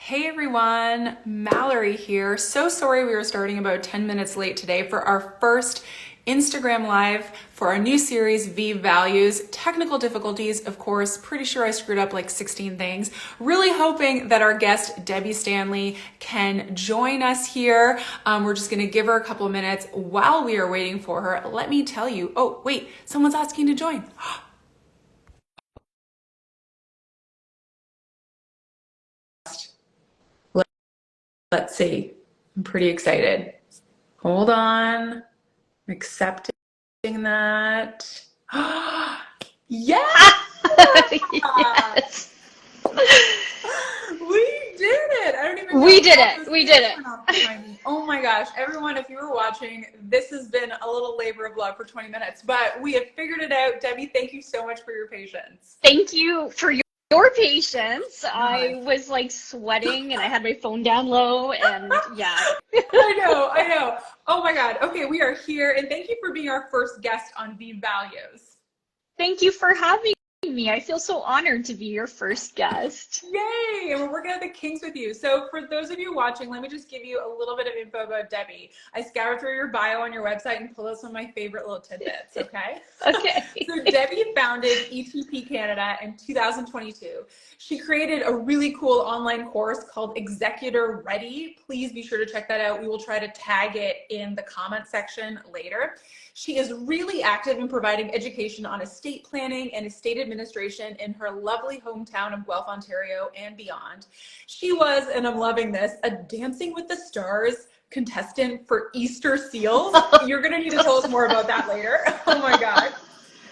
Hey everyone, Mallory here. So sorry we were starting about 10 minutes late today for our first Instagram Live for our new series, Viive Values. Technical difficulties, of course. Pretty sure I screwed up like 16 things. Really hoping that our guest, Debbie Stanley, can join us here. We're just gonna give her a couple of minutes while we are waiting for her. Let me tell you, oh wait, someone's asking to join. Let's see, I'm pretty excited. Hold on. I'm accepting that. Yeah! Yes. We did it! I don't even know. We did it. We did it. Oh my gosh. Everyone, if you were watching, this has been a little labor of love for 20 minutes, but we have figured it out. Debbie, thank you so much for your patience. Thank you for your patience. I was like sweating and I had my phone down low and yeah. I know. Oh my God. Okay, we are here and thank you for being our first guest on Viive Values. Thank you for having me. I feel so honored to be your first guest. Yay! And we're working out the kinks with you. So for those of you watching, let me just give you a little bit of info about Debbie. I scoured through your bio on your website and pulled out some of my favorite little tidbits, okay? Okay. So Debbie founded ETP Canada in 2022. She created a really cool online course called Executor Ready. Please be sure to check that out. We will try to tag it in the comment section later. She is really active in providing education on estate planning and estate administration in her lovely hometown of Guelph, Ontario and beyond. She was, and I'm loving this, a Dancing with the Stars contestant for Easter Seals. You're gonna need to tell us more about that later. Oh my God.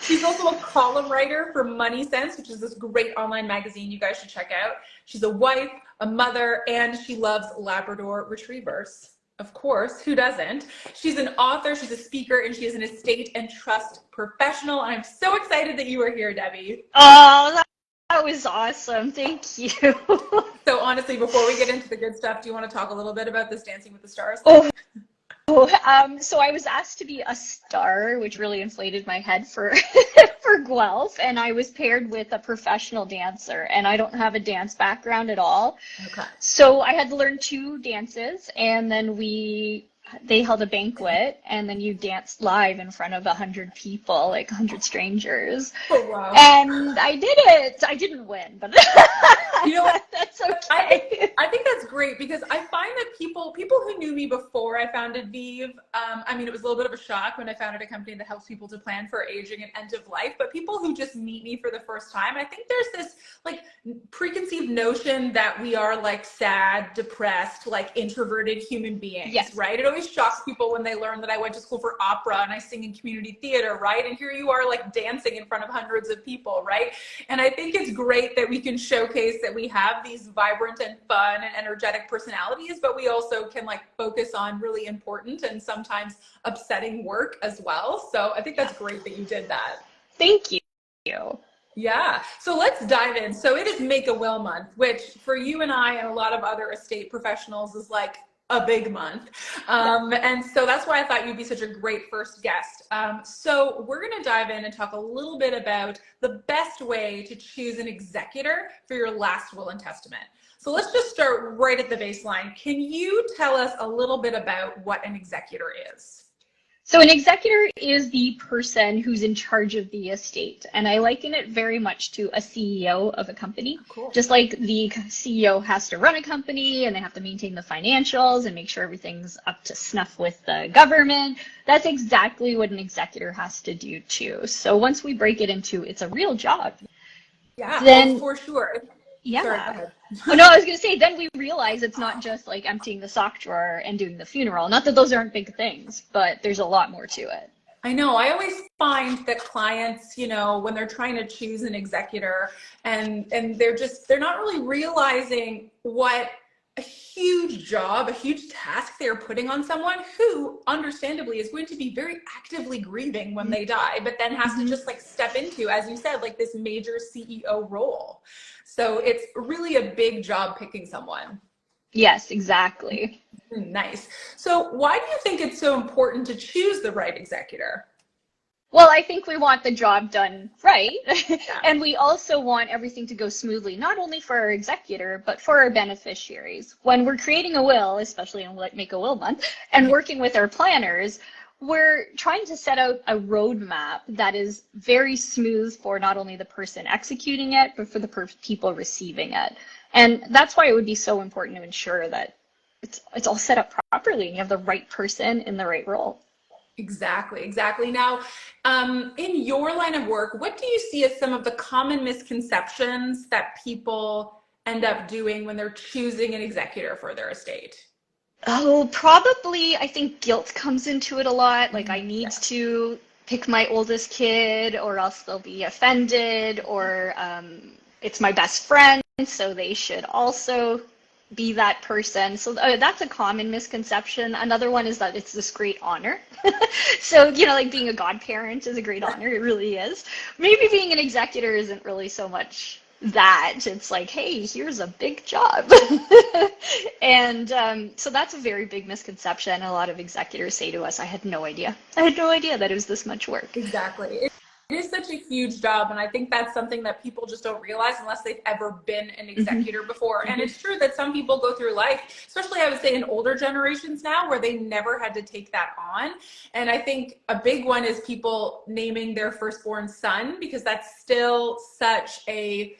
She's also a column writer for Money Sense, which is this great online magazine you guys should check out. She's a wife, a mother, and she loves Labrador Retrievers. Of course, who doesn't? She's an author, she's a speaker, and she is an estate and trust professional. And I'm so excited that you are here, Debbie. Oh, that was awesome. Thank you. So honestly, before we get into the good stuff, do you want to talk a little bit about this Dancing with the Stars thing? So I was asked to be a star, which really inflated my head for for Guelph, and I was paired with a professional dancer, and I don't have a dance background at all. Okay. So I had to learn two dances, and then they held a banquet, and then you danced live in front of 100 people, like 100 strangers. Oh, wow. And I did it. I didn't win, but you know what? That's okay. I think that's great because I find that people who knew me before I founded Viive, I mean, it was a little bit of a shock when I founded a company that helps people to plan for aging and end of life, but people who just meet me for the first time, I think there's this like preconceived notion that we are like sad, depressed, like introverted human beings, Yes. Right? It always shocks people when they learn that I went to school for opera and I sing in community theater, right? And here you are like dancing in front of hundreds of people, right? And I think it's great that we can showcase that we have these vibrant and fun and energetic personalities, but we also can like focus on really important and sometimes upsetting work as well. So I think that's great that you did that. Thank you. Yeah. So let's dive in. So it is Make a Will month, which for you and I and a lot of other estate professionals is like a big month. And so that's why I thought you'd be such a great first guest. So we're going to dive in and talk a little bit about the best way to choose an executor for your last will and testament. So let's just start right at the baseline. Can you tell us a little bit about what an executor is? So an executor is the person who's in charge of the estate, and I liken it very much to a CEO of a company. Cool. Just like the CEO has to run a company and they have to maintain the financials and make sure everything's up to snuff with the government, that's exactly what an executor has to do too. So once we break it into it's a real job. Yeah, then for sure. yeah. Sorry, go ahead. Oh, no, I was going to say, then we realize it's not just like emptying the sock drawer and doing the funeral. Not that those aren't big things, but there's a lot more to it. I know. I always find that clients, you know, when they're trying to choose an executor and they're not really realizing what a huge job, a huge task they're putting on someone who understandably is going to be very actively grieving when they die, but then has to just like step into, as you said, like this major CEO role. So it's really a big job picking someone. Yes, exactly. Nice. So why do you think it's so important to choose the right executor? Well, I think we want the job done right. Yeah. And we also want everything to go smoothly, not only for our executor, but for our beneficiaries. When we're creating a will, especially in Make a Will Month, and working with our planners, we're trying to set out a roadmap that is very smooth for not only the person executing it, but for the people receiving it. And that's why it would be so important to ensure that it's all set up properly and you have the right person in the right role. Exactly, exactly. Now, in your line of work, what do you see as some of the common misconceptions that people end up doing when they're choosing an executor for their estate? Oh, probably I think guilt comes into it a lot. Like I need Yeah. to pick my oldest kid or else they'll be offended, or it's my best friend, so they should also be that person. So that's a common misconception. Another one is that it's this great honor. So, like being a godparent is a great honor. It really is. Maybe being an executor isn't really so much that. It's like, hey, here's a big job. And so that's a very big misconception. A lot of executors say to us, I had no idea. I had no idea that it was this much work. Exactly. It is such a huge job, and I think that's something that people just don't realize unless they've ever been an executor before. And it's true that some people go through life, especially I would say in older generations now, where they never had to take that on. And I think a big one is people naming their firstborn son, because that's still such a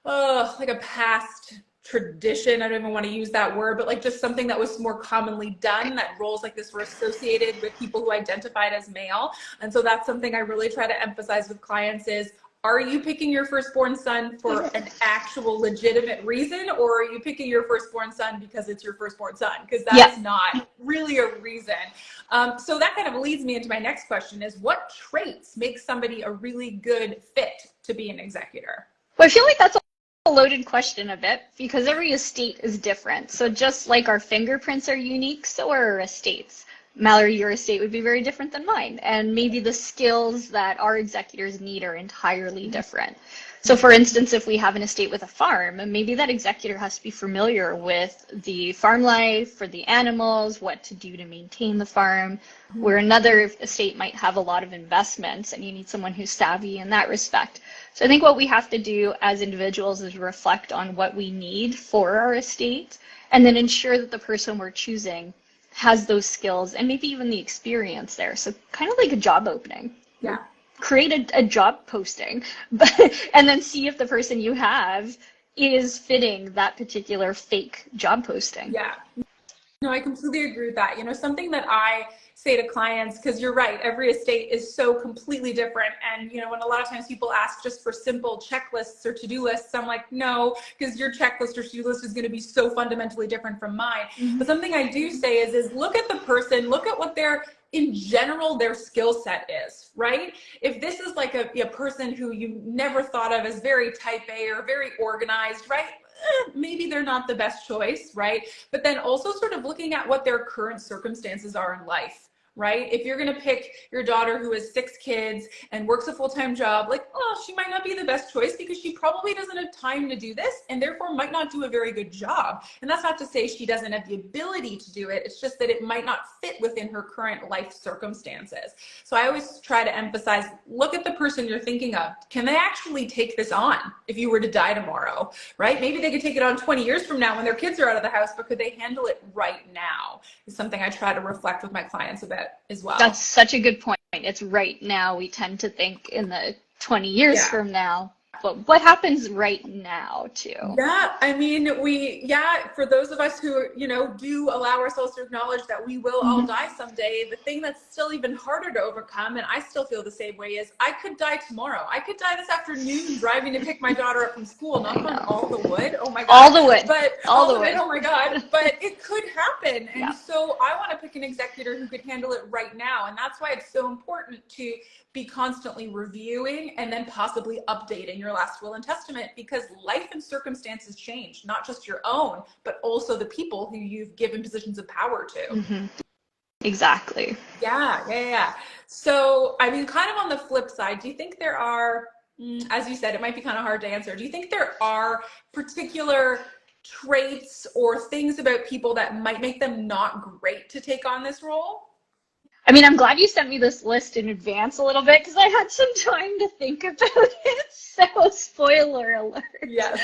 like a past tradition. I don't even want to use that word, but like just something that was more commonly done, that roles like this were associated with people who identified as male. And so that's something I really try to emphasize with clients is, are you picking your firstborn son for an actual legitimate reason, or are you picking your firstborn son because it's your firstborn son? Because that's not really a reason. So that kind of leads me into my next question is, what traits make somebody a really good fit to be an executor? Well, I feel like that's a loaded question a bit because every estate is different. So just like our fingerprints are unique, so are our estates. Mallory, your estate would be very different than mine. And maybe the skills that our executors need are entirely different. So for instance, if we have an estate with a farm, maybe that executor has to be familiar with the farm life, for the animals, what to do to maintain the farm, where another estate might have a lot of investments and you need someone who's savvy in that respect. So I think what we have to do as individuals is reflect on what we need for our estate and then ensure that the person we're choosing has those skills and maybe even the experience there. So kind of like a job opening. Yeah. Create a job posting, and then see if the person you have is fitting that particular fake job posting. Yeah. No, I completely agree with that. Something that I say to clients, because you're right, every estate is so completely different. And, when a lot of times people ask just for simple checklists or to-do lists, I'm like, no, because your checklist or to-do list is going to be so fundamentally different from mine. But something I do say is look at the person, look at what in general, their skill set is, right? If this is like a person who you never thought of as very type A or very organized, right? Maybe they're not the best choice, right? But then also sort of looking at what their current circumstances are in life, right? If you're going to pick your daughter who has 6 kids and works a full-time job, like, oh, she might not be the best choice because she probably doesn't have time to do this and therefore might not do a very good job. And that's not to say she doesn't have the ability to do it. It's just that it might not fit within her current life circumstances. So I always try to emphasize, look at the person you're thinking of. Can they actually take this on if you were to die tomorrow, right? Maybe they could take it on 20 years from now when their kids are out of the house, but could they handle it right now? Is something I try to reflect with my clients about as well. That's such a good point. It's right now. We tend to think in the 20 years from now, but what happens right now too? Yeah, I mean, for those of us who, do allow ourselves to acknowledge that we will all die someday, the thing that's still even harder to overcome, and I still feel the same way, is I could die tomorrow. I could die this afternoon driving to pick my daughter up from school, knock on all the wood. Oh my God. All the wood. But all the wood. Oh my God. But it could happen. And Yeah. so I want to pick an executor who could handle it right now. And that's why it's so important to be constantly reviewing and then possibly updating your last will and testament, because life and circumstances change, not just your own, but also the people who you've given positions of power to. Exactly. Yeah. So, I mean, kind of on the flip side, do you think there are, as you said, it might be kind of hard to answer, do you think there are particular traits or things about people that might make them not great to take on this role? I mean, I'm glad you sent me this list in advance a little bit because I had some time to think about it. So, spoiler alert. Yes.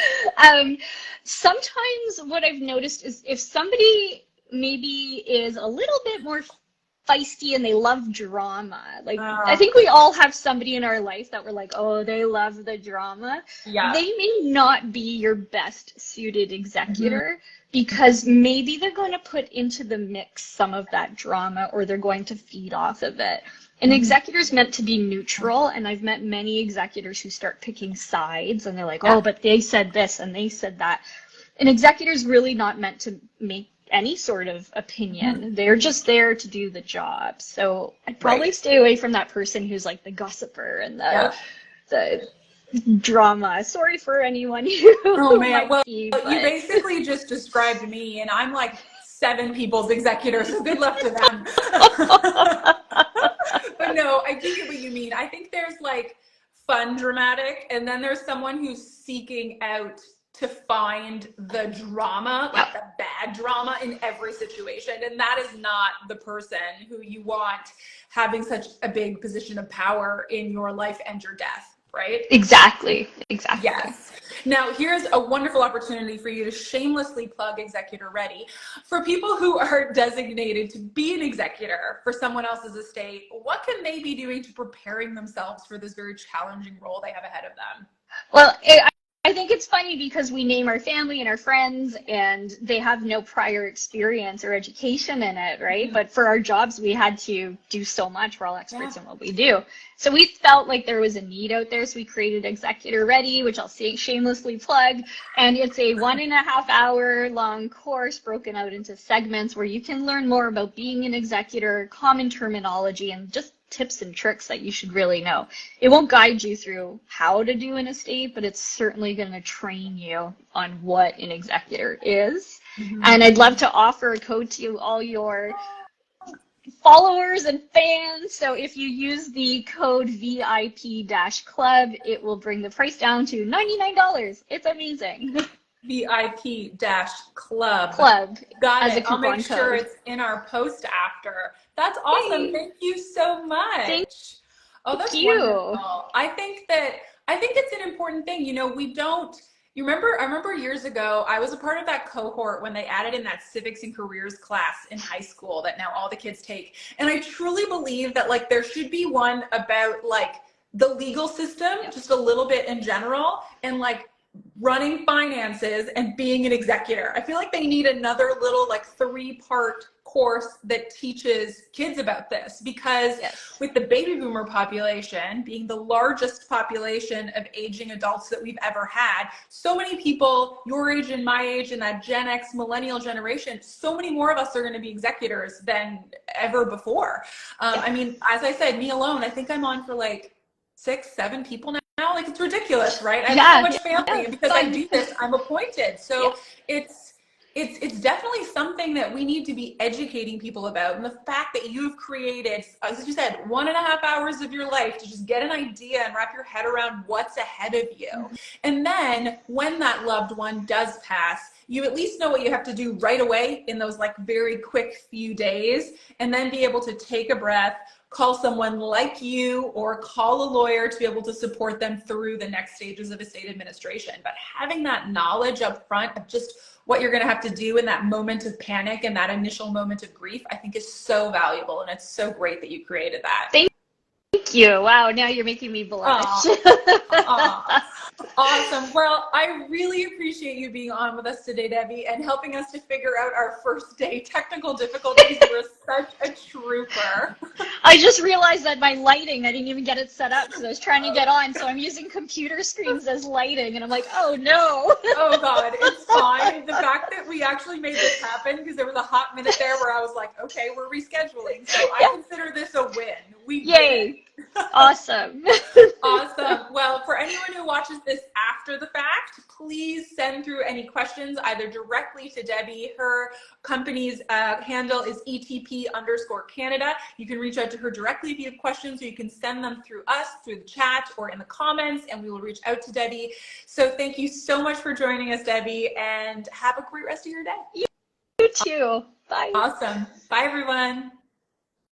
Sometimes what I've noticed is if somebody maybe is a little bit more feisty and they love drama, like I think we all have somebody in our life that we're like, oh, they love the drama. Yeah. They may not be your best suited executor. Because maybe they're going to put into the mix some of that drama or they're going to feed off of it. An executor's meant to be neutral, and I've met many executors who start picking sides and they're like, oh, but they said this and they said that. An executor's really not meant to make any sort of opinion. They're just there to do the job. So I'd probably stay away from that person who's like the gossiper and the drama. Sorry for anyone who man, well, be, you basically just described me, and I'm like 7 people's executor, so good luck to them. But no, I do get what you mean. I think there's like fun dramatic, and then there's someone who's seeking out to find the drama, like the bad drama in every situation, and that is not the person who you want having such a big position of power in your life and your death. Right? Exactly. Yes. Now, here's a wonderful opportunity for you to shamelessly plug Executor Ready. For people who are designated to be an executor for someone else's estate, what can they be doing to preparing themselves for this very challenging role they have ahead of them? Well, I think it's funny because we name our family and our friends and they have no prior experience or education in it, right? But for our jobs, we had to do so much. We're all experts in what we do. So we felt like there was a need out there. So we created Executor Ready, which I'll shamelessly plug. And it's a 1.5 hour long course broken out into segments where you can learn more about being an executor, common terminology, and just tips and tricks that you should really know. It won't guide you through how to do an estate, but it's certainly going to train you on what an executor is. And I'd love to offer a code to all your followers and fans. So if you use the code VIP-club, it will bring the price down to $99. It's amazing. VIP-club. Got it. I'll make sure it's in our post after. That's awesome. Thank you so much. That's wonderful. I think it's an important thing. You know, I remember years ago, I was a part of that cohort when they added in that civics and careers class in high school that now all the kids take. And I truly believe that like there should be one about like the legal system, just a little bit in general, and like running finances and being an executor. I feel like they need another little like 3-part course that teaches kids about this, because with the baby boomer population being the largest population of aging adults that we've ever had, so many people your age and my age and that Gen X millennial generation, so many more of us are going to be executors than ever before. I mean, as I said, me alone, I think I'm on for like 6-7 people now. Like, it's ridiculous, right? I have so much family, and because I do this, I'm appointed. So it's definitely something that we need to be educating people about. And the fact that you've created, as you said, 1.5 hours of your life to just get an idea and wrap your head around what's ahead of you. And then when that loved one does pass, you at least know what you have to do right away in those like very quick few days, and then be able to take a breath, call someone like you, or call a lawyer to be able to support them through the next stages of estate administration. But having that knowledge up front of just what you're going to have to do in that moment of panic and that initial moment of grief, I think is so valuable. And it's so great that you created that. Thank you. Wow, now you're making me blush. Awesome. Well, I really appreciate you being on with us today, Debbie, and helping us to figure out our first day technical difficulties. You were such a trooper. I just realized that my lighting, I didn't even get it set up because I was trying to get on, so I'm using computer screens as lighting, and I'm like, oh no. Oh God, it's fine. The fact that we actually made this happen, because there was a hot minute there where I was like, okay, we're rescheduling. So I consider this a win. Yay. Awesome. Awesome. Well, for anyone who watches this after the fact, please send through any questions either directly to Debbie. Her company's handle is ETP_Canada. You can reach out to her directly if you have questions, or you can send them through us, through the chat, or in the comments, and we will reach out to Debbie. So thank you so much for joining us, Debbie, and have a great rest of your day. You too. Bye. Awesome. Bye, everyone.